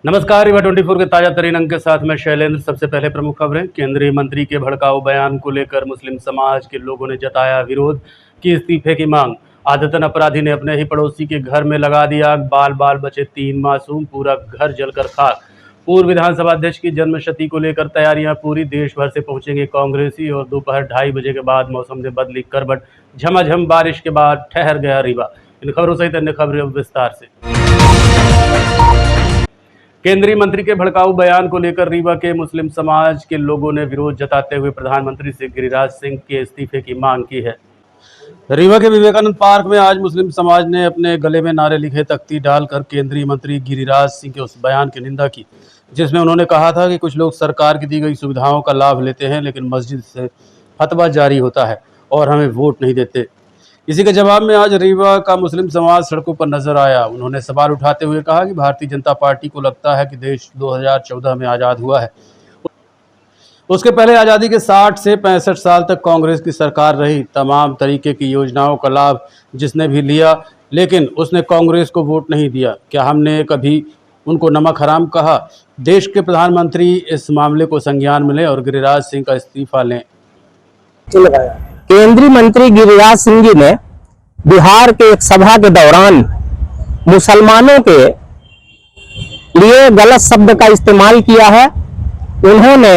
नमस्कार, रीवा 24 के ताजा तरीन अंक के साथ मैं शैलेंद्र। सबसे पहले प्रमुख खबरें। केंद्रीय मंत्री के भड़काऊ बयान को लेकर मुस्लिम समाज के लोगों ने जताया विरोध की इस्तीफे की मांग। आदतन अपराधी ने अपने ही पड़ोसी के घर में लगा दी आग, बाल बाल बचे 3 मासूम, पूरा घर जलकर खाक। पूर्व विधानसभा अध्यक्ष की जन्मशती को लेकर तैयारियां पूरी। देश भर से पहुंचेंगे कांग्रेसी और दोपहर 2:30 बजे के बाद मौसम ने बदली करवट। झमाझम बारिश के बाद ठहर गया रीवा। इन खबरों सहित अन्य खबरें विस्तार से। केंद्रीय मंत्री के भड़काऊ बयान को लेकर रीवा के मुस्लिम समाज के लोगों ने विरोध जताते हुए प्रधानमंत्री से गिरिराज सिंह के इस्तीफे की मांग की है। रीवा के विवेकानंद पार्क में आज मुस्लिम समाज ने अपने गले में नारे लिखे तख्ती डालकर केंद्रीय मंत्री गिरिराज सिंह के उस बयान की निंदा की, जिसमें उन्होंने कहा था कि कुछ लोग सरकार की दी गई सुविधाओं का लाभ लेते हैं लेकिन मस्जिद से फतवा जारी होता है और हमें वोट नहीं देते। इसी के जवाब में आज रीवा का मुस्लिम समाज सड़कों पर नजर आया। उन्होंने सवाल उठाते हुए कहा कि भारतीय जनता पार्टी को लगता है कि देश 2014 में आज़ाद हुआ है। उसके पहले आज़ादी के 60 से 65 साल तक कांग्रेस की सरकार रही। तमाम तरीके की योजनाओं का लाभ जिसने भी लिया, लेकिन उसने कांग्रेस को वोट नहीं दिया। क्या हमने कभी उनको नमक हराम कहा? देश के प्रधानमंत्री इस मामले को संज्ञान में लें और गिरिराज सिंह का इस्तीफा लें। केंद्रीय मंत्री गिरिराज सिंह जी ने बिहार के एक सभा के दौरान मुसलमानों के लिए गलत शब्द का इस्तेमाल किया है। उन्होंने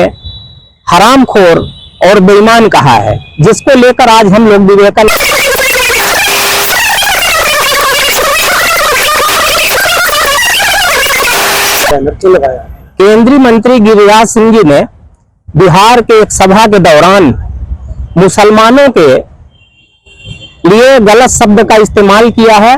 हरामखोर और बेईमान कहा है, जिसको लेकर आज हम लोग विवेकानंद केंद्रीय मंत्री गिरिराज सिंह जी ने बिहार के एक सभा के दौरान मुसलमानों के लिए गलत शब्द का इस्तेमाल किया है।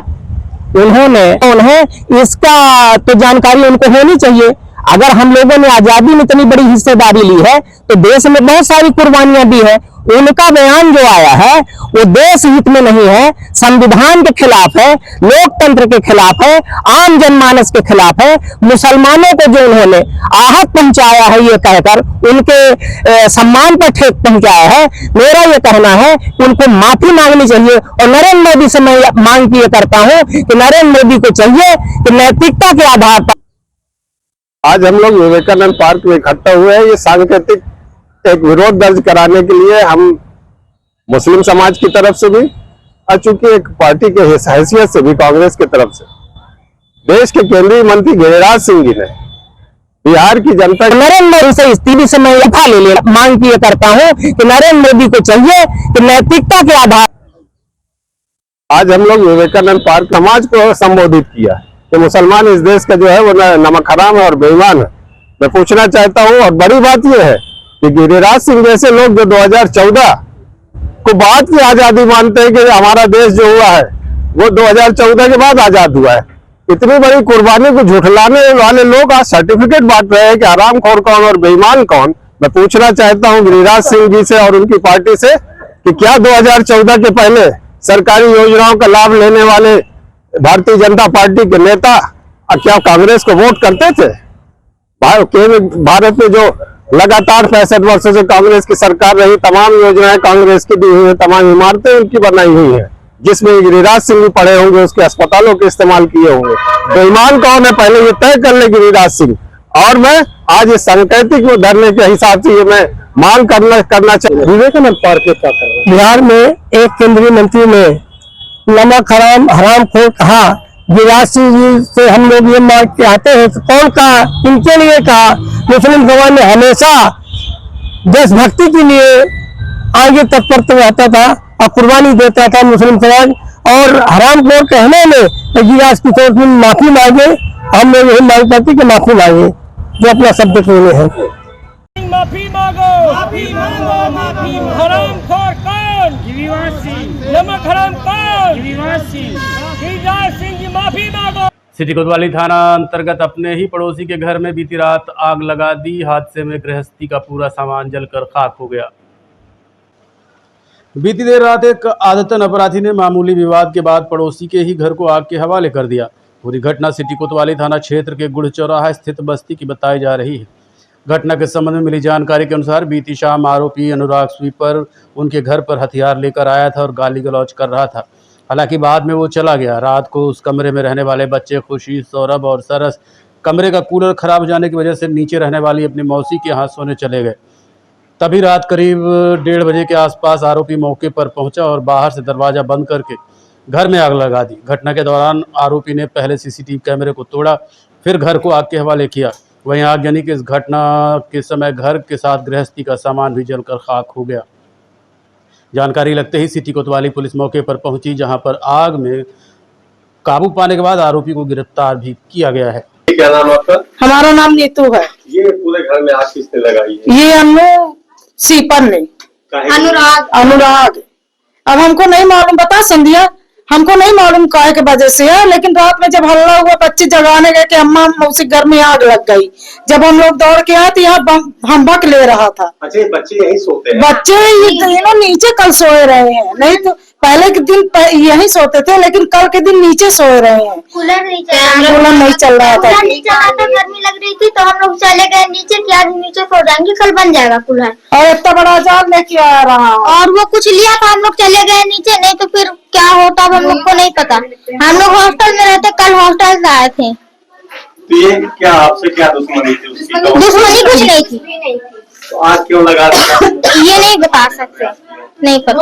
उन्हें इसका तो जानकारी उनको होनी चाहिए। अगर हम लोगों ने आजादी में इतनी बड़ी हिस्सेदारी ली है तो देश में बहुत सारी कुर्बानियां दी है। उनका बयान जो आया है वो देश हित में नहीं है, संविधान के खिलाफ है, लोकतंत्र के खिलाफ है, आम जनमानस के खिलाफ है। मुसलमानों को जो उन्होंने आहत पहुंचाया है ये कहकर उनके सम्मान पर ठेस पहुंचाया है। मेरा ये कहना है उनको माफी मांगनी चाहिए। और नरेंद्र मोदी से मैं मांग किए करता हूं कि नरेंद्र मोदी को चाहिए कि नैतिकता के आधार पर आज हम लोग विवेकानंद पार्क में इकट्ठा हुए हैं। ये सांकेतिक एक विरोध दर्ज कराने के लिए हम मुस्लिम समाज की तरफ से भी और चूंकि एक पार्टी के हैसियत से भी कांग्रेस की तरफ से देश के केंद्रीय मंत्री गिरिराज सिंह जी ने बिहार की जनता नरेंद्र मोदी से इस्तीफे से मैं मांग किए करता हूं कि नरेंद्र मोदी को चाहिए कि नैतिकता के आधार। आज हम लोग विवेकानंद पार्क समाज को संबोधित किया कि मुसलमान इस देश का जो है वो नमक हराम है और बेईमान है। मैं पूछना चाहता हूं और बड़ी बात यह है कि गिरिराज सिंह जैसे लोग जो 2014 को बाद की आजादी मानते हैं कि हमारा देश जो हुआ है वो 2014 के बाद आजाद हुआ है, इतनी बड़ी कुर्बानी को झुठलाने वाले लोग आज सर्टिफिकेट बांट रहे हैं कि हरामखोर कौन और बेईमान कौन। मैं पूछना चाहता हूं गिरिराज सिंह जी से और उनकी पार्टी से कि क्या 2014 के पहले सरकारी योजनाओं का लाभ लेने वाले भारतीय जनता पार्टी के नेता क्या कांग्रेस को वोट करते थे? भारत में जो लगातार 65 वर्षों से कांग्रेस की सरकार रही, तमाम योजनाएं कांग्रेस की दी हुई है, तमाम इमारतें उनकी बनाई हुई हैं, जिसमें गिरिराज सिंह भी पड़े होंगे, उसके अस्पतालों के इस्तेमाल किए होंगे। बेईमान कौन है पहले ये तय कर ले गिरिराज सिंह। और मैं आज इस सांकेतिक में धरने के हिसाब से ये मैं मांग करना चाहिए। विवेकानंद पार्क क्या कर रहे हैं? बिहार में एक केंद्रीय मंत्री ने नमक हरामखोर कहा। गिरिराज सिंह जी से हम लोग ये मांग के आते हैं कि कौन कहा, इनके लिए कहा। मुस्लिम समाज ने हमेशा देशभक्ति के लिए आगे तत्पर रहता था और कुर्बानी देता था मुस्लिम समाज। और हरामखोर कहने में गिरिराज की तरफ से माफी मांगे। हम लोग यही मांग करते कि माफी मांगे जो अपना शब्द कहने हैं। माफी मांगो, माफी मांगो, माफी मांगो। हरामखोर कौन? गिरिराज सिंह। नमक हराम कौन? गिरिराज सिंह। गिरिराज सिंह जी माफी मांगो। सिटी कोतवाली थाना अंतर्गत अपने ही पड़ोसी के घर में बीती रात आग लगा दी। हादसे में गृहस्थी का पूरा सामान जलकर खाक हो गया। बीती देर रात एक आदतन अपराधी ने मामूली विवाद के बाद पड़ोसी के ही घर को आग के हवाले कर दिया। पूरी घटना सिटी कोतवाली थाना क्षेत्र के गुड़ चौराहा स्थित बस्ती की बताई जा रही है। घटना के संबंध में मिली जानकारी के अनुसार बीती शाम आरोपी अनुराग स्वीपर उनके घर पर हथियार लेकर आया था और गाली गलौज कर रहा था। हालांकि बाद में वो चला गया। रात को उस कमरे में रहने वाले बच्चे खुशी, सौरभ और सरस कमरे का कूलर खराब हो जाने की वजह से नीचे रहने वाली अपनी मौसी के यहाँ सोने चले गए। तभी रात करीब 1:30 बजे के आसपास आरोपी मौके पर पहुंचा और बाहर से दरवाजा बंद करके घर में आग लगा दी। घटना के दौरान आरोपी ने पहले सीसीटीवी कैमरे को तोड़ा, फिर घर को आग के हवाले किया। वहीं आगजनी की इस घटना के समय घर के साथ गृहस्थी का सामान भी जलकर खाक हो गया। जानकारी लगते ही सिटी कोतवाली पुलिस मौके पर पहुंची, जहां पर आग में काबू पाने के बाद आरोपी को गिरफ्तार भी किया गया है। क्या नाम आपका? हमारा नाम नीतू है। ये पूरे घर में आग किसने लगाई है? ये हमने सीपन ने अनुराग। अब हमको नहीं मालूम, बता संध्या, हमको नहीं मालूम काहे के वजह से है, लेकिन रात में जब हल्ला हुआ बच्चे जगाने गए कि अम्मा मौसी घर में आग लग गई। जब हम लोग दौड़ के आए तो यहाँ हम बक ले रहा था। अच्छा, ये बच्चे यहीं सोते हैं? बच्चे ये नीचे कल सोए रहे हैं, नहीं तो पहले के दिन यहीं सोते थे, लेकिन कल के दिन नीचे सोए रहे हैं। कूलर नहीं चल रहा था। गर्मी लग रही थी तो हम लोग चले गए नीचे, क्या नीचे सो जाएंगे, कल बन जाएगा कूलर। और इतना बड़ा जाल लेके आ रहा, और वो कुछ लिया था, हम लोग चले गए नीचे, नहीं तो फिर क्या होता हम लोग को नहीं पता। हम लोग हॉस्टल में रहते, कल हॉस्टल से आए थे। तो ये क्या आपसे क्या दुश्मनी थी उसकी? दुश्मनी कुछ नहीं थी। तो आग क्यों लगा दिया? ये नहीं बता सकते, नहीं पता।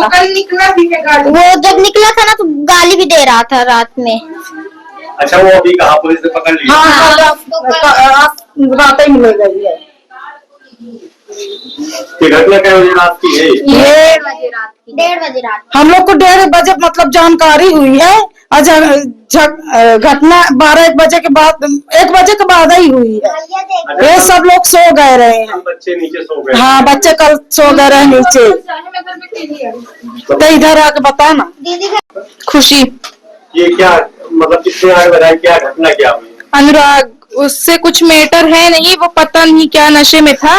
वो जब निकला था ना तो गाली भी दे रहा था रात में। अच्छा, वो अभी कहाँ पुलिस ने पकड़ लिया? हाँ, रात ही मिल गई है। ये घटना क्या बजे रात की है? ये 1:30 बजे रात। हम लोग को 1:30 बजे मतलब जानकारी हुई है। घटना 12-1 बजे के बाद, 1 बजे के बाद ही हुई है। ये सब लोग सो गए रहे हैं। बच्चे नीचे सो गए? हाँ, बच्चे कल सो गए रहे नीचे। तो इधर आके बता ना। दीदी खुशी। ये क्या मतलब कितने आगे बताया, क्या घटना क्या हुई? अनुराग, उससे कुछ मैटर है नहीं, वो पता नहीं क्या नशे में था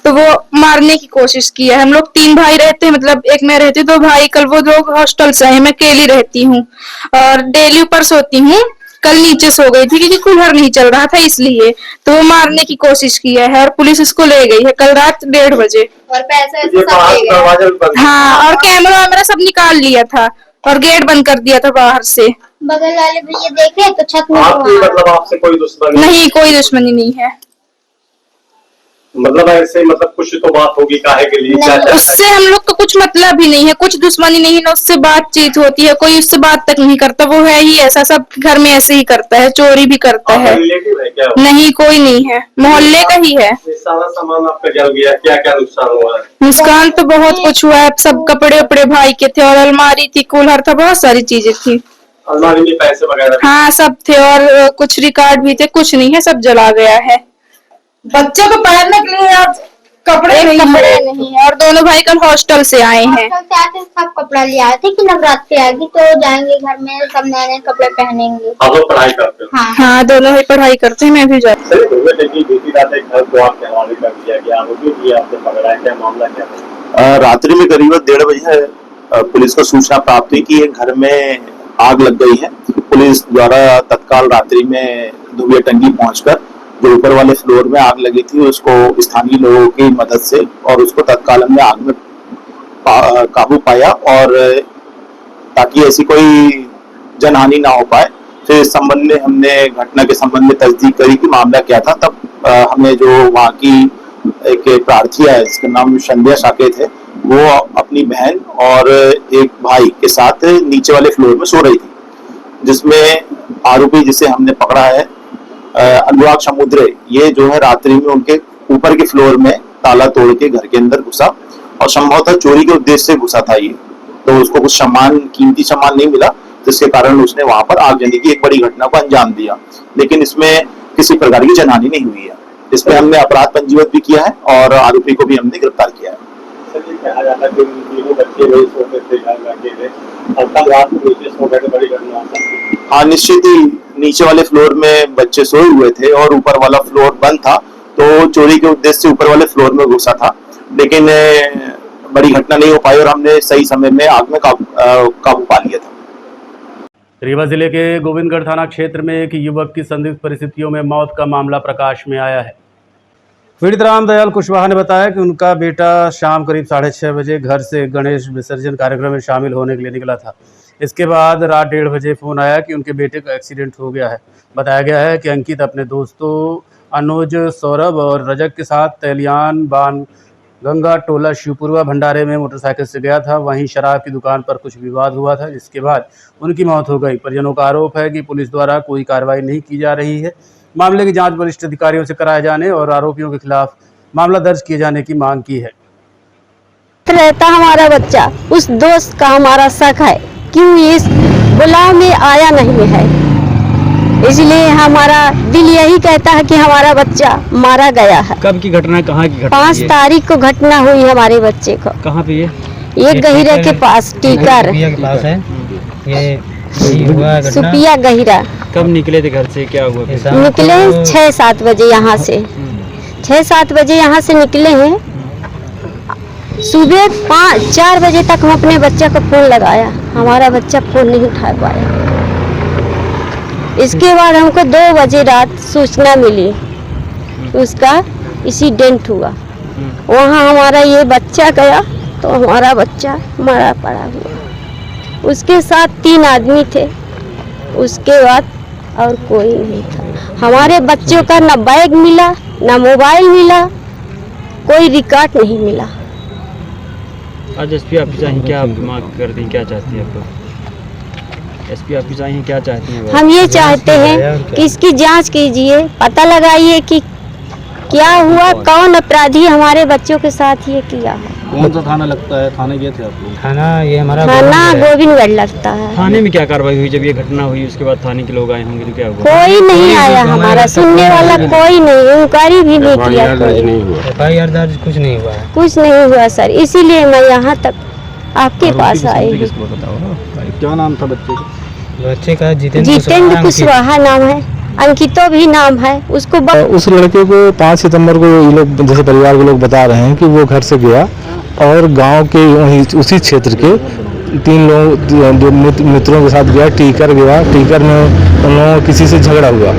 तो वो मारने की कोशिश की है। हम लोग 3 भाई रहते हैं, मतलब एक मैं रहती हूँ, 2 भाई। कल वो लोग हॉस्टल से आए, मैं अकेली रहती हूँ और डेली ऊपर सोती हूँ। कल नीचे सो गई थी क्योंकि कूलर नहीं चल रहा था, इसलिए तो वो मारने की कोशिश किया है और पुलिस इसको ले गई है कल रात 1:30 बजे। और पैसे दरवाजा भी बंद? हाँ, और कैमरा वैमरा सब निकाल लिया था और गेट बंद कर दिया था बाहर से। बगल वाले भैया देखे तो छत में आपकी मतलब आपसे कोई दुश्मनी नहीं, कोई दुश्मनी नहीं है। मतलब ऐसे मतलब कुछ तो बात होगी काहे के लिए? क्या उससे हम लोग को कुछ मतलब ही नहीं है, कुछ दुश्मनी नहीं है, उससे बातचीत होती है, कोई उससे बात तक नहीं करता। वो है ही ऐसा, सब घर में ऐसे ही करता है, चोरी भी करता है। रिलेटिव है क्या? नहीं, कोई नहीं है, मोहल्ले का ही है। सारा सामान आपका जल गया, क्या क्या नुकसान हुआ है? नुकसान तो बहुत कुछ हुआ है। सब कपड़े उपड़े भाई के थे और अलमारी थी, कूलर था, बहुत सारी चीजें थी। अलमारी में पैसे वगैरह? हाँ, सब थे और कुछ रिकॉर्ड भी थे, कुछ नहीं है, सब जला गया है। बच्चों को पहनने के लिए आज कपड़े नहीं है और दोनों भाई कल हॉस्टल से आए हैं। सब कपड़ा ले आए थे कि नवरात्रि आएगी तो जाएंगे घर में, सब नए नए कपड़े पहनेंगे। आप लोग पढ़ाई करते हो? हाँ, दोनों ही पढ़ाई करते हैं, मैं भी जाती हूँ। बीती रात एक घर को आपके हवाले कर दिया गया, आरोपी भी आपने पकड़ा है, क्या मामला क्या है? रात्रि में करीब 1:30 बजे पुलिस को सूचना प्राप्त हुई कि एक घर में आग लग गई है। पुलिस द्वारा तत्काल रात्रि में धुबिया टंगी पहुंचकर जो ऊपर वाले फ्लोर में आग लगी थी उसको स्थानीय लोगों की मदद से और उसको तत्काल हमने आग में काबू पाया और ताकि ऐसी कोई जनहानि ना हो पाए। फिर इस संबंध में हमने घटना के संबंध में तस्दीक करी कि मामला क्या था। तब हमें जो वहाँ की एक प्रार्थी है जिसका नाम संध्या साकेत है, वो अपनी बहन और एक भाई के साथ नीचे वाले फ्लोर में सो रही थी, जिसमें आरोपी जिसे हमने पकड़ा है अनुराग समुद्रे, ये जो है रात्रि में उनके ऊपर के फ्लोर में ताला तोड़ के घर के अंदर घुसा और संभवतः चोरी के उद्देश्य से घुसा था ये। तो उसको कुछ सामान, कीमती सामान नहीं मिला, जिसके कारण उसने वहां पर आगजनी की एक बड़ी घटना को अंजाम दिया। लेकिन इसमें किसी प्रकार की जनहानि नहीं हुई है। इसमें हमने अपराध पंजीबद्ध भी किया है और आरोपी को भी हमने गिरफ्तार किया है। हाँ, निश्चित ही नीचे वाले फ्लोर में बच्चे सोए हुए थे और ऊपर वाला फ्लोर बंद था, तो चोरी के उद्देश्य से ऊपर वाले फ्लोर में घुसा था, लेकिन बड़ी घटना नहीं हो पाई और हमने सही समय में आग में काबू पा लिया था। रीवा जिले के गोविंदगढ़ थाना क्षेत्र में एक युवक की संदिग्ध परिस्थितियों में मौत का मामला प्रकाश में आया है। पीड़ित रामदयाल कुशवाहा ने बताया कि उनका बेटा शाम करीब 6:30 बजे घर से गणेश विसर्जन कार्यक्रम में शामिल होने के लिए निकला था। इसके बाद रात 1:30 बजे फ़ोन आया कि उनके बेटे का एक्सीडेंट हो गया है। बताया गया है कि अंकित अपने दोस्तों अनुज, सौरभ और रजक के साथ तेलियान बान गंगा टोला शिवपुरवा भंडारे में मोटरसाइकिल से गया था। वहीं शराब की दुकान पर कुछ विवाद हुआ था, जिसके बाद उनकी मौत हो गई। परिजनों का आरोप है कि पुलिस द्वारा कोई कार्रवाई नहीं की जा रही है। मामले की जांच वरिष्ठ अधिकारियों से कराए जाने और आरोपियों के खिलाफ मामला दर्ज किए जाने की मांग की है। रहता हमारा बच्चा, उस दोस्त का हमारा शक है, क्यों इस बुलाव में आया नहीं है। इसलिए हमारा दिल यही कहता है कि हमारा बच्चा मारा गया है। कब की घटना, कहाँ की घटना? 5 तारीख को घटना हुई हमारे बच्चे को। कहाँ पे ये गहिरा के पास, टीकर के पास है ये हुआ घटना। सुपिया गहिरा। कब निकले थे घर से, क्या हुआ? निकले 6-7 बजे यहाँ से, 6-7 बजे यहाँ से निकले हैं। सुबह 4 बजे तक हम अपने बच्चे को फोन लगाया, हमारा बच्चा फोन नहीं उठा पाया। इसके बाद हमको 2 बजे रात सूचना मिली उसका एक्सीडेंट हुआ। वहाँ हमारा ये बच्चा गया तो हमारा बच्चा मरा पड़ा हुआ। उसके साथ 3 आदमी थे, उसके बाद और कोई नहीं था। हमारे बच्चों का ना बैग मिला, ना मोबाइल मिला, कोई रिकॉर्ड नहीं मिला। आज एसपी ऑफिस आई, क्या मांग करती हैं, क्या चाहती हैं आप? एसपी ऑफिस आई हैं, क्या चाहती हैं? हम ये चाहते हैं कि इसकी जांच कीजिए, पता लगाइए कि क्या हुआ, कौन अपराधी हमारे बच्चों के साथ ये किया है। कौन सा थाना लगता है? थाने गए थे आप लोग? थाना ये हमारा थाना गोविंदगढ़ लगता है। थाने में क्या कार्रवाई हुई जब ये घटना हुई? उसके बाद थाने के लोग आए होंगे तो क्या हुआ? कोई नहीं आया, हमारा सुनने वाला कोई नहीं, इंक्वायरी भी नहीं किया, FIR दर्ज कुछ नहीं हुआ है। कुछ नहीं हुआ सर। इसीलिए मैं यहाँ तक आपके पास आई हूँ। क्या नाम था बच्चे का? बच्चे का जितेंद्र कुशवाहा नाम है, अंकितो भी नाम है उसको। उस लड़के को 5 सितंबर को ये लोग, जैसे परिवार के लोग बता रहे हैं कि वो घर से गया और गांव के वहीं उसी क्षेत्र के 3 लोग मित्रों के साथ गया, टीकर गया। टीकर में उन लोगों को किसी से झगड़ा हुआ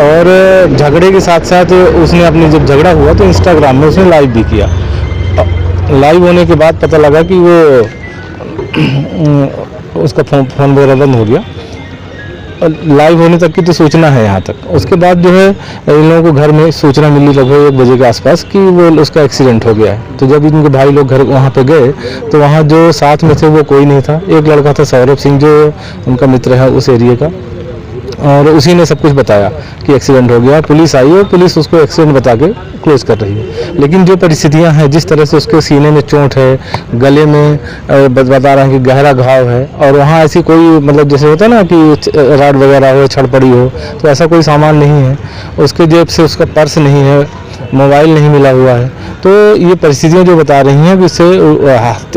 और झगड़े के साथ साथ उसने अपनी, जब झगड़ा हुआ तो इंस्टाग्राम में उसने लाइव भी किया। लाइव होने के बाद पता लगा कि वो उसका फोन वगैरह बंद हो गया। लाइव होने तक की तो सूचना है यहाँ तक। उसके बाद जो है इन लोगों को घर में सूचना मिली लगभग 1 बजे के आसपास कि वो उसका एक्सीडेंट हो गया है। तो जब इनके भाई लोग घर वहाँ पे गए तो वहाँ जो साथ में थे वो कोई नहीं था। एक लड़का था सौरभ सिंह जो उनका मित्र है उस एरिया का, और उसी ने सब कुछ बताया कि एक्सीडेंट हो गया। पुलिस आई और पुलिस उसको एक्सीडेंट बता के क्लोज कर रही है। लेकिन जो परिस्थितियां हैं, जिस तरह से उसके सीने में चोट है, गले में बता रहे हैं कि गहरा घाव है, और वहाँ ऐसी कोई मतलब जैसे होता है ना कि राड वगैरह हो, छड़ पड़ी हो, तो ऐसा कोई सामान नहीं है। उसके जेब से उसका पर्स नहीं है, मोबाइल नहीं मिला हुआ है। तो ये परिस्थितियाँ जो बता रही हैं कि इससे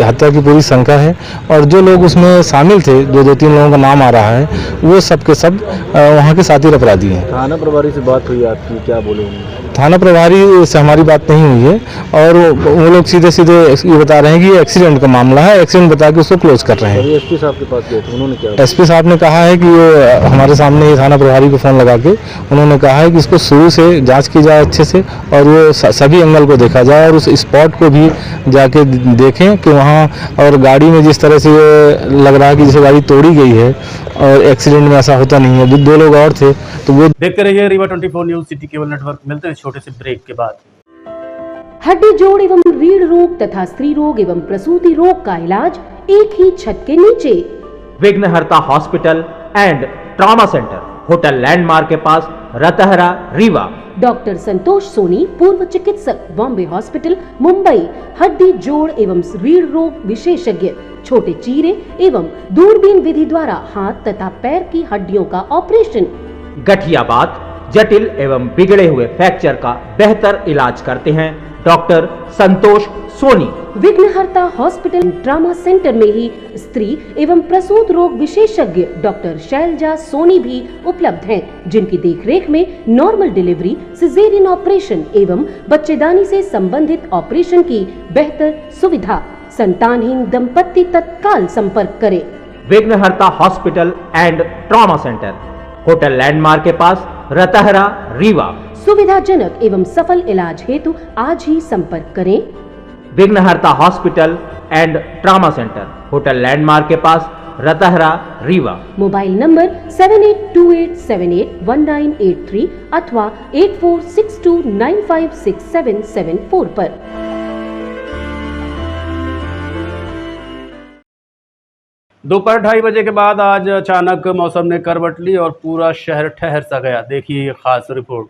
हत्या की पूरी शंका है। और जो लोग उसमें शामिल थे, जो 2-3 लोगों का नाम आ रहा है, वो सब के सब वहाँ के साथी अपराधी हैं। थाना प्रभारी से बात हुई आपकी, क्या बोले उन्होंने? थाना प्रभारी से हमारी बात नहीं हुई है और वो लोग सीधे सीधे ये बता रहे हैं कि ये एक्सीडेंट का मामला है, एक्सीडेंट बता के उसको क्लोज कर रहे हैं। एसपी साहब के पास गए थे, उन्होंने क्या? एसपी साहब ने कहा है कि ये हमारे सामने ये थाना प्रभारी को फ़ोन लगा के उन्होंने कहा है कि इसको शुरू से जांच की जाए अच्छे से, और वो सभी एंगल को देखा जाए और उस स्पॉट को भी जाके देखें कि वहाँ, और गाड़ी में जिस तरह से ये लग रहा है कि जैसे गाड़ी तोड़ी गई है, और एक्सीडेंट में ऐसा होता नहीं है। 2 लोग और थे तो वो। देखते रहिए Rewa 24 news city cable network. मिलते हैं छोटे से ब्रेक के बाद। हड्डी जोड़ एवं रीढ़ रोग तथा स्त्री रोग एवं प्रसूति रोग का इलाज एक ही छत के नीचे। विघ्नहर्ता hospital and trauma centre, hotel landmark के पास, रतहरा, रीवा। डॉक्टर संतोष सोनी, पूर्व चिकित्सक, बॉम्बे हॉस्पिटल, मुंबई। हड्डी जोड़ एवं रीढ़ रोग विशेषज्ञ, छोटे चीरे एवं दूरबीन विधि द्वारा हाथ तथा पैर की हड्डियों का ऑपरेशन। गठियाबात, जटिल एवं बिगड़े हुए फ्रैक्चर का बेहतर इलाज करते हैं डॉक्टर संतोष सोनी। विघ्नहर्ता हॉस्पिटल ट्रॉमा सेंटर में ही स्त्री एवं प्रसूत रोग विशेषज्ञ डॉक्टर शैलजा सोनी भी उपलब्ध हैं, जिनकी देखरेख में नॉर्मल डिलीवरी, सिजेरियन ऑपरेशन एवं बच्चेदानी से संबंधित ऑपरेशन की बेहतर सुविधा। संतानहीन दंपत्ति तत्काल संपर्क करें। विघ्नहर्ता hospital and trauma centre, hotel landmark के पास, रतहरा, रीवा। सुविधाजनक एवं सफल इलाज हेतु आज ही संपर्क करें। विघ्नहर्ता hospital and trauma centre, hotel landmark के पास, रतहरा, रीवा। मोबाइल नंबर 7828781983 अथवा 8462956774 पर। दोपहर 2:30 बजे के बाद आज अचानक मौसम ने करवट ली और पूरा शहर ठहर सा गया। देखिए ये खास रिपोर्ट।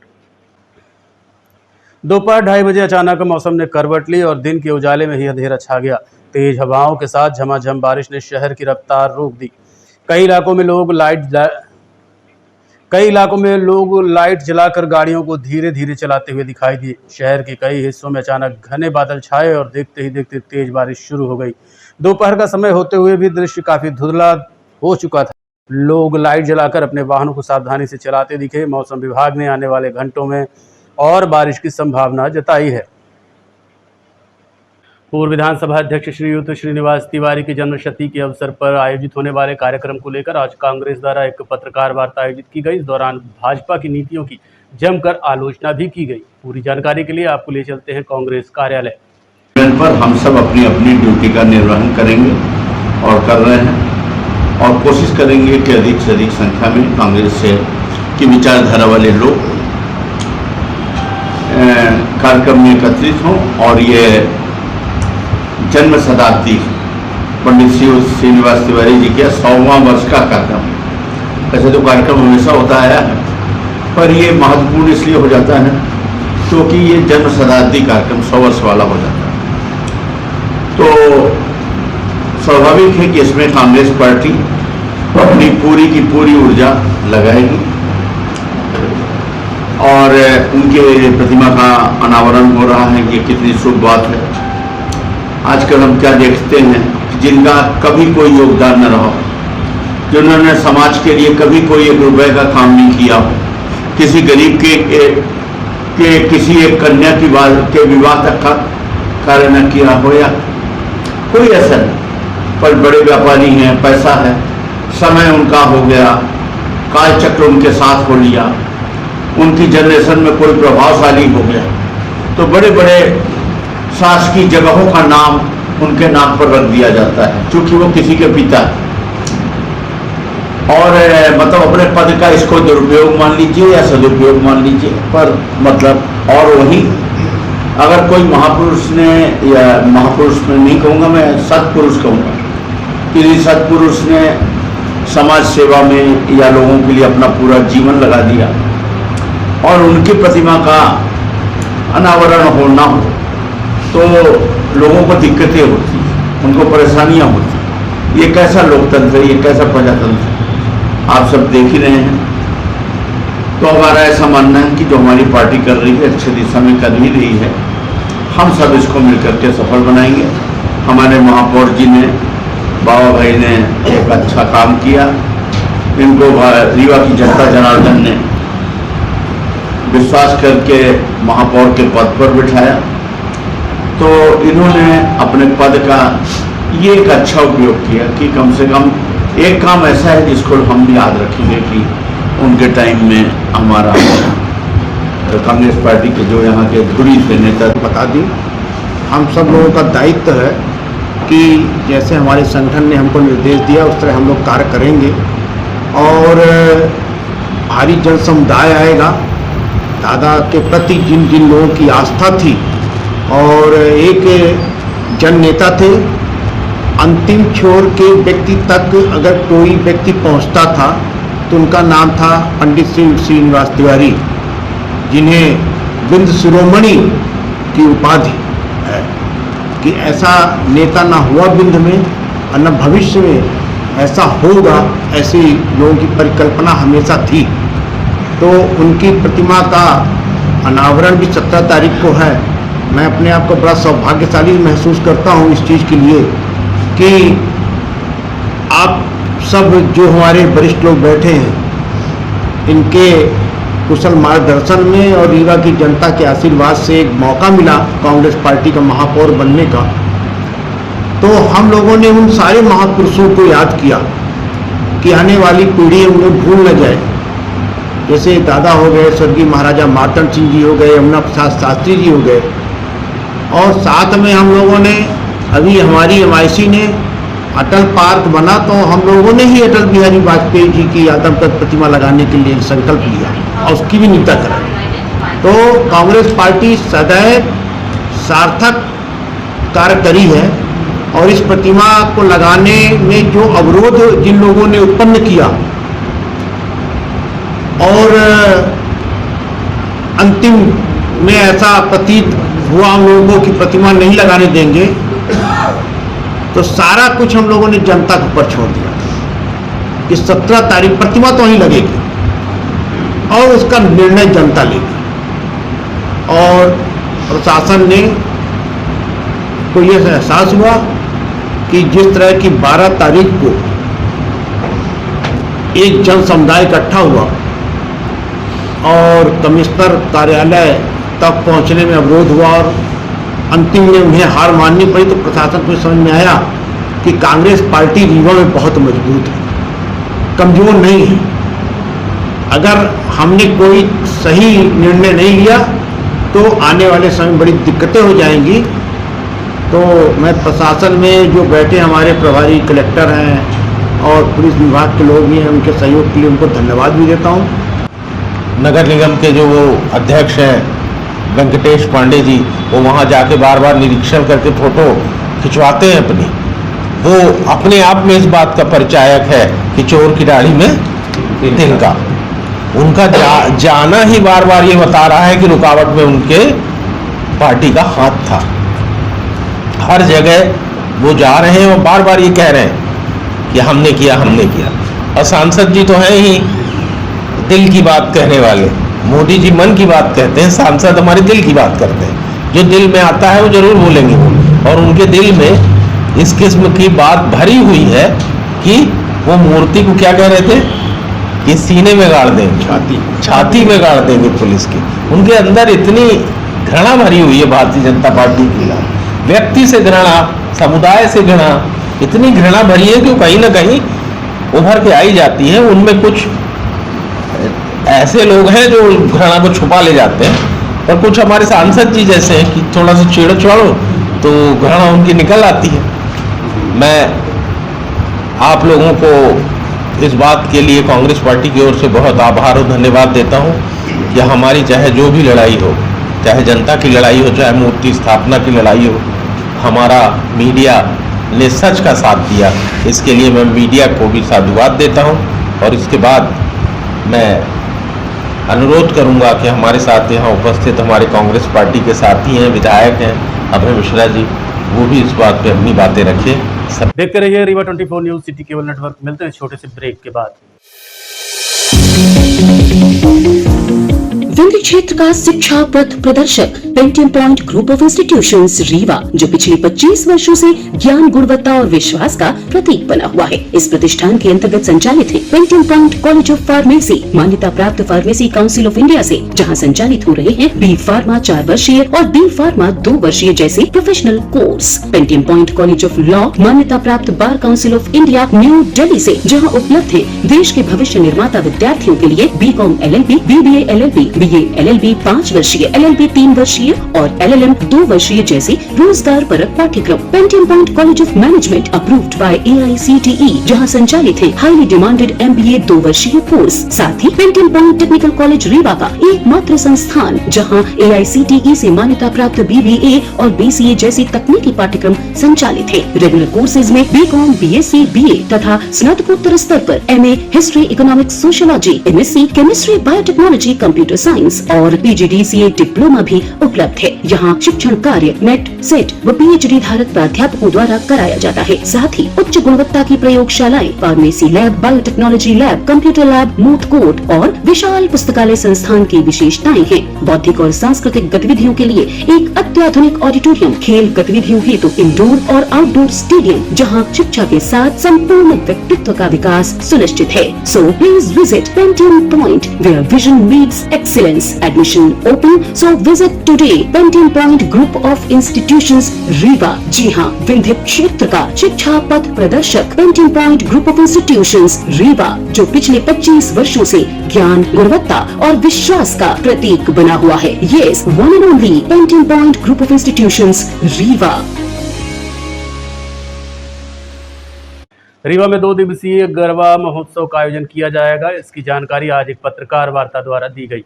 दोपहर 2:30 बजे अचानक मौसम ने करवट ली और दिन के उजाले में ही अंधेरा छा गया। तेज हवाओं के साथ झमाझम बारिश ने शहर की रफ्तार रोक दी। कई इलाकों में लोग लाइट जलाकर गाड़ियों को धीरे धीरे चलाते हुए दिखाई दिए। शहर के कई हिस्सों में अचानक घने बादल छाए और देखते ही देखते तेज बारिश शुरू हो गई। दोपहर का समय होते हुए भी दृश्य काफी धुंधला हो चुका था। लोग लाइट जलाकर अपने वाहनों को सावधानी से चलाते दिखे। मौसम विभाग ने आने वाले घंटों में और बारिश की संभावना जताई है। पूर्व विधानसभा अध्यक्ष श्रीयुत श्रीनिवास तिवारी की जन्मशती के अवसर पर आयोजित होने वाले कार्यक्रम को लेकर आज कांग्रेस द्वारा एक पत्रकार वार्ता आयोजित की गई। इस दौरान भाजपा की नीतियों की जमकर आलोचना भी की गई। पूरी जानकारी के लिए आपको ले चलते हैं कांग्रेस कार्यालय पर। हम सब अपनी अपनी ड्यूटी का निर्वहन करेंगे और कर रहे हैं और कोशिश करेंगे कि अधिक से अधिक संख्या में कांग्रेस से की विचारधारा वाले लोग कार्यक्रम में एकत्रित हों और ये जन्म शताब्दी पंडित श्रीनिवास तिवारी जी के 100वां वर्ष का कार्यक्रम। वैसे तो कार्यक्रम हमेशा होता आया है पर ये महत्वपूर्ण इसलिए हो जाता है क्योंकि ये जन्म शताब्दी कार्यक्रम 100 वर्ष वाला हो जाता है। तो स्वाभाविक है कि इसमें कांग्रेस पार्टी अपनी पूरी की पूरी ऊर्जा लगाएगी और उनके प्रतिमा का अनावरण हो रहा है। ये कितनी शुभ बात है। आजकल हम क्या देखते हैं, जिनका कभी कोई योगदान न रहा, जिन्होंने समाज के लिए कभी कोई 1 रुपए का काम नहीं किया हो, किसी गरीब के किसी एक कन्या के विवाह तक का कार्य न किया हो या कोई ऐसा नहीं, पर बड़े व्यापारी हैं, पैसा है, समय उनका हो गया, कालचक्र उनके साथ हो लिया, उनकी जनरेशन में कोई प्रभावशाली हो गया, तो बड़े बड़े शासकीय जगहों का नाम उनके नाम पर रख दिया जाता है क्योंकि वो किसी के पिता है। और मतलब अपने पद का इसको दुरुपयोग मान लीजिए या सदुपयोग मान लीजिए, पर मतलब और वही अगर कोई महापुरुष ने, या महापुरुष में नहीं कहूँगा मैं, सत्पुरुष कहूँगा, किसी सत्पुरुष ने समाज सेवा में या लोगों के लिए अपना पूरा जीवन लगा दिया और उनकी प्रतिमा का अनावरण होना हो तो लोगों को दिक्कतें होती हैं, उनको परेशानियां होती हैं। ये कैसा लोकतंत्र है, ये कैसा प्रजातंत्र है, आप सब देख ही रहे हैं। तो हमारा ऐसा मानना है कि जो हमारी पार्टी कर रही है अच्छी दिशा में कर ही रही है। हम सब इसको मिलकर के सफल बनाएंगे। हमारे महापौर जी ने, बाबा भाई ने एक अच्छा काम किया। इनको रीवा की जनता जनार्दन ने विश्वास करके महापौर के पद पर बिठाया, तो इन्होंने अपने पद का ये एक अच्छा उपयोग किया कि कम से कम एक काम ऐसा है जिसको हम याद रखेंगे कि उनके टाइम में हमारा कांग्रेस पार्टी के जो यहाँ के धुरी थे नेता, बता दी, हम सब लोगों का दायित्व है कि जैसे हमारे संगठन ने हमको निर्देश दिया उस तरह हम लोग कार्य करेंगे और भारी जन समुदाय आएगा। दादा के प्रति जिन जिन लोगों की आस्था थी और एक जन नेता थे, अंतिम छोर के व्यक्ति तक अगर कोई व्यक्ति पहुंचता था तो उनका नाम था पंडित श्रीनिवास तिवारी, जिन्हें बिंद शिरोमणि की उपाधि है कि ऐसा नेता ना हुआ बिंद में और न भविष्य में ऐसा होगा, ऐसी लोगों की परिकल्पना हमेशा थी। तो उनकी प्रतिमा का अनावरण भी 17 तारीख को है। मैं अपने आप को बड़ा सौभाग्यशाली महसूस करता हूँ इस चीज़ के लिए कि आप सब जो हमारे वरिष्ठ लोग बैठे हैं, इनके कुशल मार्गदर्शन में और रीवा की जनता के आशीर्वाद से एक मौका मिला कांग्रेस पार्टी का महापौर बनने का। तो हम लोगों ने उन सारे महापुरुषों को याद किया कि आने वाली पीढ़ी उन्हें भूल न जाए। जैसे दादा हो गए, स्वर्गीय महाराजा मार्तंड सिंह जी हो गए, यमुना प्रसाद शास्त्री जी हो गए, और साथ में हम लोगों ने अभी हमारी एमआईसी ने अटल पार्क बना तो हम लोगों ने ही अटल बिहारी वाजपेयी जी की आदमकद प्रतिमा लगाने के लिए संकल्प लिया और उसकी भी निंदा कराई। तो कांग्रेस पार्टी सदैव सार्थक कार्य करी है और इस प्रतिमा को लगाने में जो अवरोध जिन लोगों ने उत्पन्न किया और अंतिम में ऐसा प्रतीत हुआ हम लोगों को कि प्रतिमा नहीं लगाने देंगे, तो सारा कुछ हम लोगों ने जनता के ऊपर छोड़ दिया कि 17 तारीख प्रतिमा तो ही लगेगी और उसका निर्णय जनता लेगी। और प्रशासन ने को यह एहसास हुआ कि जिस तरह की 12 तारीख को एक जन समुदाय इकट्ठा हुआ और कमिश्नर कार्यालय तक पहुंचने में अवरोध हुआ और अंतिम में उन्हें हार माननी पड़ी, तो प्रशासन को समझ में आया कि कांग्रेस पार्टी रीवा में बहुत मजबूत है, कमजोर नहीं है। अगर हमने कोई सही निर्णय नहीं लिया तो आने वाले समय में बड़ी दिक्कतें हो जाएंगी। तो मैं प्रशासन में जो बैठे हमारे प्रभारी कलेक्टर हैं और पुलिस विभाग के लोग भी हैं, उनके सहयोग के लिए उनको धन्यवाद भी देता हूँ। नगर निगम के जो वो अध्यक्ष हैं वेंकटेश पांडे जी, वो वहाँ जाके बार बार निरीक्षण करके फोटो खिंचवाते हैं अपनी। वो अपने आप में इस बात का परिचायक है कि चोर की दाढ़ी में तिनका। उनका जाना ही बार बार ये बता रहा है कि रुकावट में उनके पार्टी का हाथ था। हर जगह वो जा रहे हैं और बार बार ये कह रहे हैं कि हमने किया हमने किया। और सांसद जी तो हैं ही दिल की बात कहने वाले। मोदी जी मन की बात कहते हैं, सांसद हमारे दिल की बात करते हैं। जो दिल में आता है वो जरूर बोलेंगे वो। और उनके दिल में इस किस्म की बात भरी हुई है कि वो मूर्ति को क्या कह रहे थे कि सीने में गाड़ देंगे, छाती में गाड़ देंगे पुलिस की। उनके अंदर इतनी घृणा भरी हुई है भारतीय जनता पार्टी के खिलाफ। व्यक्ति से घृणा, समुदाय से घृणा, इतनी घृणा भरी है कि कहीं ना कहीं उभर के आई जाती है। उनमें कुछ ऐसे लोग हैं जो घृणा को छुपा ले जाते हैं और कुछ हमारे सांसद जी जैसे हैं कि थोड़ा सा छेड़ छोड़ो तो घृणा उनकी निकल आती है। मैं आप लोगों को इस बात के लिए कांग्रेस पार्टी की ओर से बहुत आभार और धन्यवाद देता हूं कि हमारी चाहे जो भी लड़ाई हो, चाहे जनता की लड़ाई हो, चाहे मूर्ति स्थापना की लड़ाई हो, हमारा मीडिया ने सच का साथ दिया। इसके लिए मैं मीडिया को भी साधुवाद देता हूं। और इसके बाद मैं अनुरोध करूंगा कि हमारे साथ यहाँ उपस्थित हमारे कांग्रेस पार्टी के साथी हैं, विधायक हैं अभय मिश्रा जी, वो भी इस बात पे अपनी बातें रखें। देखते रहिए Rewa 24 news city cable network. मिलते हैं छोटे से ब्रेक के बाद। विंध्य क्षेत्र का शिक्षा पथ प्रदर्शक Pentium point group of institutions Rewa, जो पिछले 25 वर्षों से ज्ञान, गुणवत्ता और विश्वास का प्रतीक बना हुआ है। इस प्रतिष्ठान के अंतर्गत संचालित है Pentium point college of pharmacy, मान्यता प्राप्त फार्मेसी काउंसिल ऑफ इंडिया से, जहां संचालित हो रहे हैं बी फार्मा 4 वर्षीय और बी फार्मा 2 वर्षीय जैसे professional course. Pentium point college of law, मान्यता प्राप्त bar council of India new Delhi से, जहाँ उपलब्ध है देश के भविष्य निर्माता विद्यार्थियों के लिए BCom LLB, BBA LLB, BA LLB 5 वर्षीय, LLB 3 वर्षीय और LLM 2 वर्षीय जैसे रोजगार परक पाठ्यक्रम। Pentium point college of management approved by AICTE, जहां संचालित है हाईली डिमांडेड MBA 2 वर्षीय कोर्स। साथ ही Pentium point technical college Rewa का एकमात्र संस्थान जहां AICTE से मान्यता प्राप्त BBA और BCA जैसी तकनीकी पाठ्यक्रम संचालित है। रेगुलर कोर्सेज में BCom, BSc, BA तथा स्नातकोत्तर स्तर पर MA history, economics, sociology, MSc chemistry, biotechnology, computer science और PGDCA डिप्लोमा भी उपलब्ध है। यहाँ शिक्षण कार्य नेट, सेट व PhD धारक प्राध्यापकों द्वारा कराया जाता है। साथ ही उच्च गुणवत्ता की प्रयोगशालाएं, pharmacy lab, biotechnology lab, computer lab, moot court और विशाल पुस्तकालय संस्थान की विशेषताएं हैं। बौद्धिक और सांस्कृतिक गतिविधियों के लिए एक अत्याधुनिक ऑडिटोरियम, खेल गतिविधियों हेतु इंडोर और आउटडोर स्टेडियम, जहाँ शिक्षा के साथ संपूर्ण व्यक्तित्व का विकास सुनिश्चित है। So please visit Pentium point where vision meets excellence. Admission open, so visit today. Pentium point group of institutions Rewa. जी हाँ, विंध्य क्षेत्र का शिक्षा पथ प्रदर्शक Pentium point group of institutions Rewa, जो पिछले 25 वर्षों से ज्ञान, गुणवत्ता और विश्वास का प्रतीक बना हुआ है। Yes, one and only Pentium point group of institutions Rewa. Rewa में 2 दिवसीय गरबा महोत्सव का आयोजन किया जाएगा। इसकी जानकारी आज एक पत्रकार वार्ता द्वारा दी गई।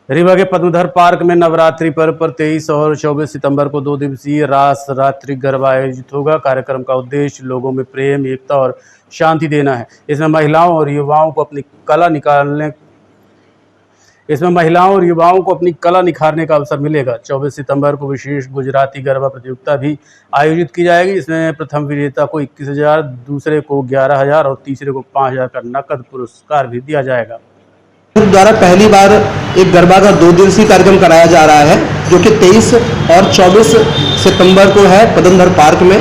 रीवा के पद्मधर पार्क में नवरात्रि पर्व पर 23 और 24 सितंबर को 2 दिवसीय रास रात्रि गरबा आयोजित होगा। कार्यक्रम का उद्देश्य लोगों में प्रेम, एकता और शांति देना है। इसमें महिलाओं और युवाओं को अपनी कला निखारने का अवसर मिलेगा। 24 सितंबर को विशेष गुजराती गरबा प्रतियोगिता भी आयोजित की जाएगी। इसमें प्रथम विजेता को 21,000, दूसरे को 11,000 और तीसरे को 5,000 का नकद पुरस्कार भी दिया जाएगा। द्वारा पहली बार एक गरबा का 2 दिवसीय कार्यक्रम कराया जा रहा है, जो कि 23 और 24 सितंबर को है पद्मधर पार्क में।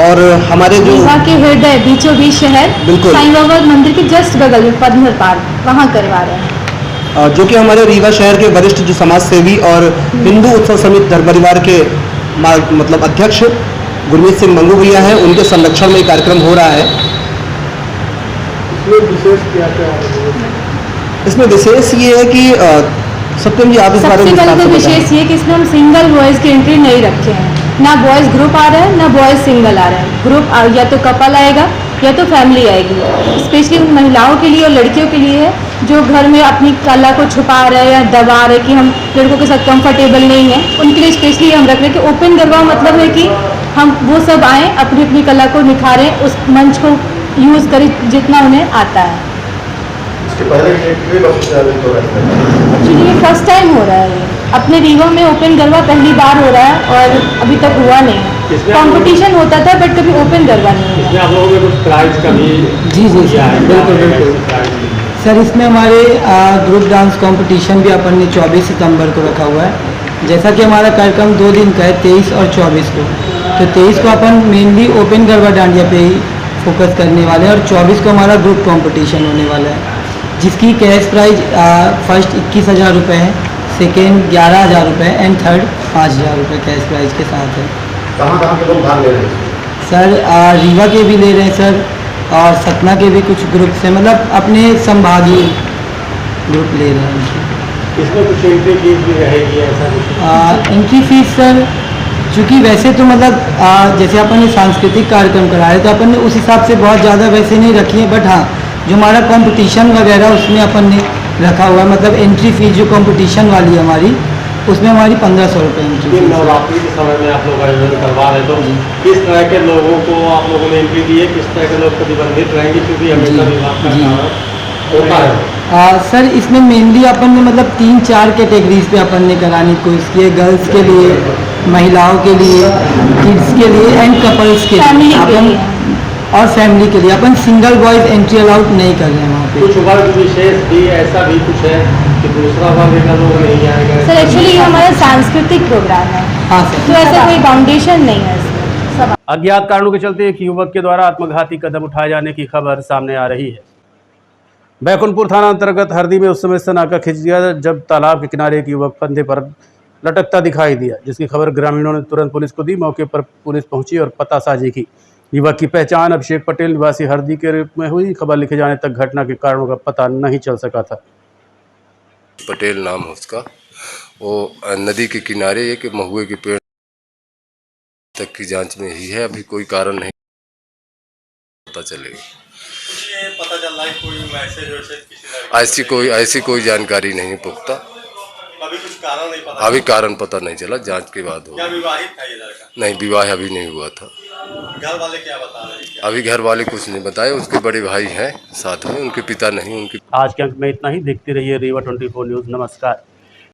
और हमारे जो रीवा के हृदय बीचों बीच शहर बिल्कुल साईं बाबा मंदिर के जस्ट बगल में पद्मधर पार्क, वहाँ करवा रहे हैं। जो कि हमारे रीवा शहर के वरिष्ठ जो समाज सेवी और हिंदू उत्सव समिति धर परिवार के मतलब अध्यक्ष गुरमीत सिंह मंगू भैया हैं, उनके संरक्षण में ये कार्यक्रम हो रहा है। इसमें विशेष ये है कि सत्यम जी आप इस बारे में सबसे पहले तो विशेष ये कि इसमें हम सिंगल बॉयज़ की एंट्री नहीं रखे हैं। ना बॉयज़ ग्रुप आ रहा है, ना बॉयज़ सिंगल आ रहा है। ग्रुप या तो कपल आएगा या तो फैमिली आएगी। स्पेशली उन महिलाओं के लिए और लड़कियों के लिए है जो घर में अपनी कला को छुपा रहे हैं या दबा रहे हैं कि हम लड़कों के साथ कंफर्टेबल नहीं है, उनके लिए स्पेशली हम रख रहे हैं कि ओपन गरबा मतलब है कि हम वो सब आएँ, अपनी अपनी कला को निखारें, उस मंच को यूज़ करें जितना उन्हें आता है। एक्चुअली ये फर्स्ट टाइम हो रहा है। अपने रीवा में ओपन गरबा पहली बार हो रहा है और अभी तक हुआ नहीं है। कंपटीशन होता था बट कभी ओपन गरबा नहीं हुआ। आप लोगों ने कुछ प्राइज का भी जी बिल्कुल सर, इसमें हमारे ग्रुप डांस कंपटीशन भी अपन ने 24 सितंबर को रखा हुआ है। जैसा कि हमारा कार्यक्रम 2 दिन का है, 23 और 24 को, तो 23 को अपन मेनली ओपन गरबा डांडिया पे ही फोकस करने वाले हैं और 24 को हमारा ग्रुप कंपटीशन होने वाला है, जिसकी कैश प्राइज फर्स्ट 21,000 रुपये है, सेकेंड 11,000 रुपये एंड थर्ड 5,000 रुपये कैश प्राइज के साथ है। कहाँ के लोग भाग ले रहे हैं सर? रीवा के भी ले रहे हैं सर, और सतना के भी कुछ ग्रुप से, मतलब अपने संभागीय ग्रुप ले रहे हैं। इसमें कुछ एंट्री फीस भी रहेगी ऐसा कुछ? एंट्री फीस सर, चूँकि वैसे तो मतलब जैसे अपन ने सांस्कृतिक कार्यक्रम कराया तो अपन ने उस हिसाब से बहुत ज़्यादा वैसे नहीं रखी है, बट हाँ जो हमारा कंपटीशन वगैरह उसमें अपन ने रखा हुआ है, मतलब एंट्री फीस जो कंपटीशन वाली है हमारी, उसमें हमारी 1,500 रुपये एंट्री फीस। नवरात्रि के समय में आप लोग आयोजन करवा रहे तो किस तरह के लोगों को आप लोगों ने एंट्री दी है, किस तरह के लोग प्रतिबंधित रहेंगे, क्योंकि हमेशा विभाग का होता है? सर इसमें मेनली अपन ने मतलब 3-4 कैटेगरीज पे अपन ने कराने की कोशिश की है। गर्ल्स के लिए, महिलाओं के लिए, किड्स के लिए एंड कपल्स के लिए और फैमिली के लिए। अपन सिंगल बॉयज एंट्री अलाउड नहीं कर रहे हैं वहाँ पे। कुछ वर्ग विशेष भी ऐसा भी कुछ है कि दूसरा वर्ग का लोग नहीं आएगा? सर एक्चुअली हमारा सांस्कृतिक प्रोग्राम है। हाँ सर, तो ऐसा कोई फाउंडेशन नहीं है इसमें। अज्ञात कारणों के चलते एक युवक के द्वारा आत्मघाती कदम उठाए जाने की खबर सामने आ रही है। बैकुंठपुर थाना अंतर्गत हरदी में उस समय सनाका खिंच गया जब तालाब के किनारे एक युवक फंदे पर लटकता दिखाई दिया, जिसकी खबर ग्रामीणों ने तुरंत पुलिस को दी। मौके पर पुलिस पहुंची और पतासाजी की। युवक की पहचान अभिषेक पटेल निवासी हरदी के रूप में हुई। खबर लिखे जाने तक घटना के कारणों का पता नहीं चल सका था। पटेल नाम है उसका, वो नदी के किनारे एक महुए के पेड़ तक की जांच में ही है, अभी कोई कारण नहीं पता चलेगा। पता चल रहा है कोई मैसेज ऐसी कोई जानकारी नहीं पुख्ता, अभी कुछ कारण नहीं पता। अभी कारण पता नहीं चला, जांच के बाद होगा। क्या विवाहित था ये लड़का? नहीं, विवाह अभी नहीं हुआ था। घर वाले क्या बता रहे हैं? अभी घर वाले कुछ नहीं बताए। उसके बड़े भाई हैं साथ में, उनके पिता नहीं। उनके आज के अंक में इतना ही। देखते रहिए रीवा 24 न्यूज़। नमस्कार।